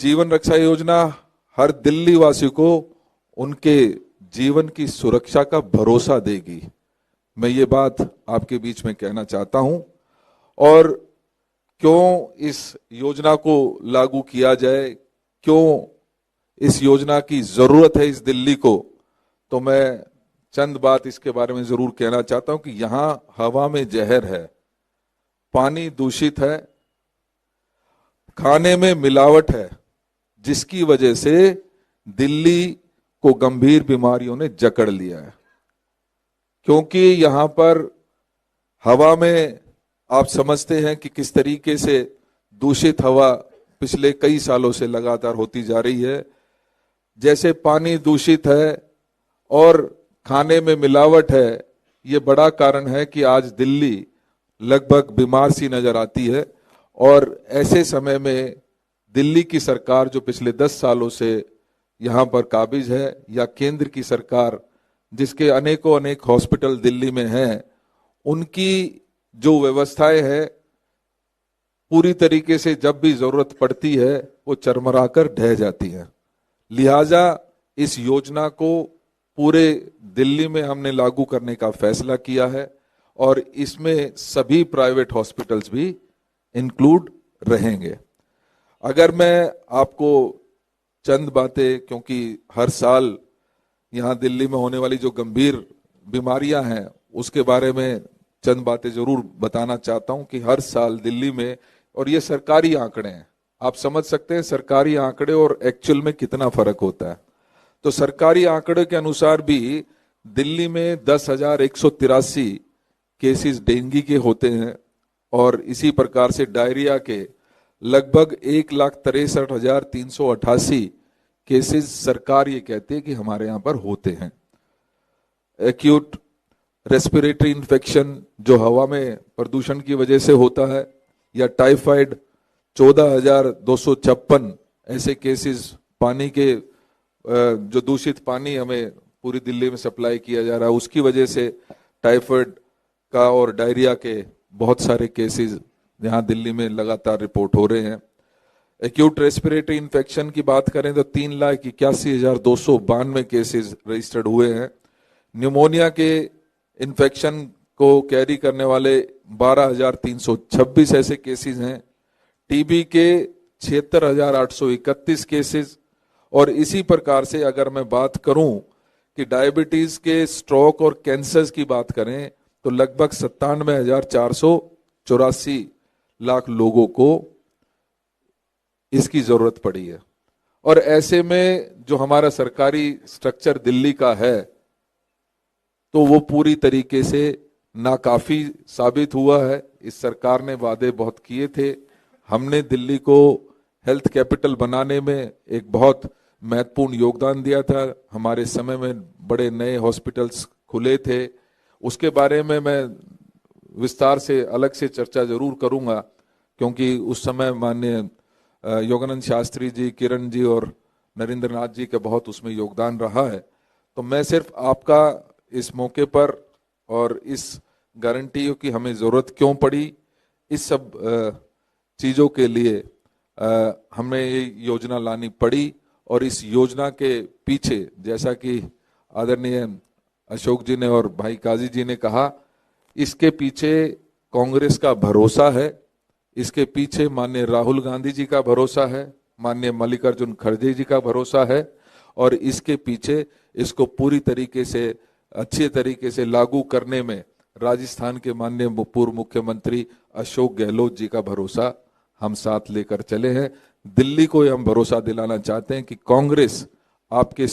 जीवन रक्षा योजना हर दिल्ली वासी को उनके जीवन की सुरक्षा का भरोसा देगी। मैं ये बात आपके बीच में कहना चाहता हूं। और क्यों इस योजना को लागू किया जाए, क्यों इस योजना की जरूरत है इस दिल्ली को, तो मैं चंद बात इसके बारे में जरूर कहना चाहता हूं कि यहां हवा में जहर है, पानी दूषित है, खाने में मिलावट है, जिसकी वजह से दिल्ली को गंभीर बीमारियों ने जकड़ लिया है। क्योंकि यहां पर हवा में आप समझते हैं कि किस तरीके से दूषित हवा पिछले कई सालों से लगातार होती जा रही है। जैसे पानी दूषित है और खाने में मिलावट है, ये बड़ा कारण है कि आज दिल्ली लगभग बीमार सी नजर आती है। और ऐसे समय में दिल्ली की सरकार जो पिछले 10 सालों से यहाँ पर काबिज है, या केंद्र की सरकार जिसके अनेक हॉस्पिटल दिल्ली में हैं, उनकी जो व्यवस्थाएं हैं पूरी तरीके से जब भी जरूरत पड़ती है वो चरमराकर ढह जाती हैं। लिहाजा इस योजना को पूरे दिल्ली में हमने लागू करने का फैसला किया है और इसमें सभी प्राइवेट हॉस्पिटल्स भी इंक्लूड रहेंगे। अगर मैं आपको चंद बातें, क्योंकि हर साल यहाँ दिल्ली में होने वाली जो गंभीर बीमारियां हैं उसके बारे में चंद बातें जरूर बताना चाहता हूं कि हर साल दिल्ली में, और ये सरकारी आंकड़े हैं, आप समझ सकते हैं सरकारी आंकड़े और एक्चुअल में कितना फर्क होता है। तो सरकारी आंकड़े के अनुसार भी दिल्ली में 10,183 केसेस डेंगू के होते हैं और इसी प्रकार से डायरिया के लगभग 1,63,388 केसेस सरकार ये कहती है कि हमारे यहाँ पर होते हैं। एक्यूट रेस्पिरेटरी इन्फेक्शन जो हवा में प्रदूषण की वजह से होता है, या टाइफाइड 14,256 ऐसे केसेस पानी के जो दूषित पानी हमें पूरी दिल्ली में सप्लाई किया जा रहा है उसकी वजह से टाइफाइड का और डायरिया के बहुत सारे केसेस यहाँ दिल्ली में लगातार रिपोर्ट हो रहे हैं। एक्यूट रेस्पिरेटरी इन्फेक्शन की बात करें तो 3,81,292 केसेस रजिस्टर्ड हुए हैं। न्यूमोनिया के इन्फेक्शन को कैरी करने वाले 12,326 ऐसे केसेस हैं। टीबी के 76,831 केसेस। और इसी प्रकार से अगर मैं बात करूं कि डायबिटीज के, स्ट्रोक और कैंसर की बात करें तो लगभग 97,484 लाख लोगों को इसकी जरूरत पड़ी है। और ऐसे में जो हमारा सरकारी स्ट्रक्चर दिल्ली का है तो वो पूरी तरीके से नाकाफी साबित हुआ है। इस सरकार ने वादे बहुत किए थे, हमने दिल्ली को हेल्थ कैपिटल बनाने में एक बहुत महत्वपूर्ण योगदान दिया था। हमारे समय में बड़े नए हॉस्पिटल्स खुले थे, उसके बारे में मैं विस्तार से अलग से चर्चा जरूर करूंगा, क्योंकि उस समय माननीय योगानंद शास्त्री जी, किरण जी और नरेंद्र नाथ जी का बहुत उसमें योगदान रहा है। तो मैं सिर्फ आपका इस मौके पर और इस गारंटी की हमें जरूरत क्यों पड़ी, इस सब चीजों के लिए हमें ये योजना लानी पड़ी। और इस योजना के पीछे, जैसा कि आदरणीय अशोक जी ने और भाई काजी जी ने कहा, इसके पीछे कांग्रेस का भरोसा है, इसके पीछे माननीय राहुल गांधी जी का भरोसा है, माननीय मल्लिकार्जुन खड़गे जी का भरोसा है, और इसके पीछे इसको पूरी तरीके से अच्छे तरीके से लागू करने में राजस्थान के माननीय पूर्व मुख्यमंत्री अशोक गहलोत जी का भरोसा हम साथ लेकर चले हैं। दिल्ली को हम भरोसा दिलाना चाहते हैं कि कांग्रेस आपके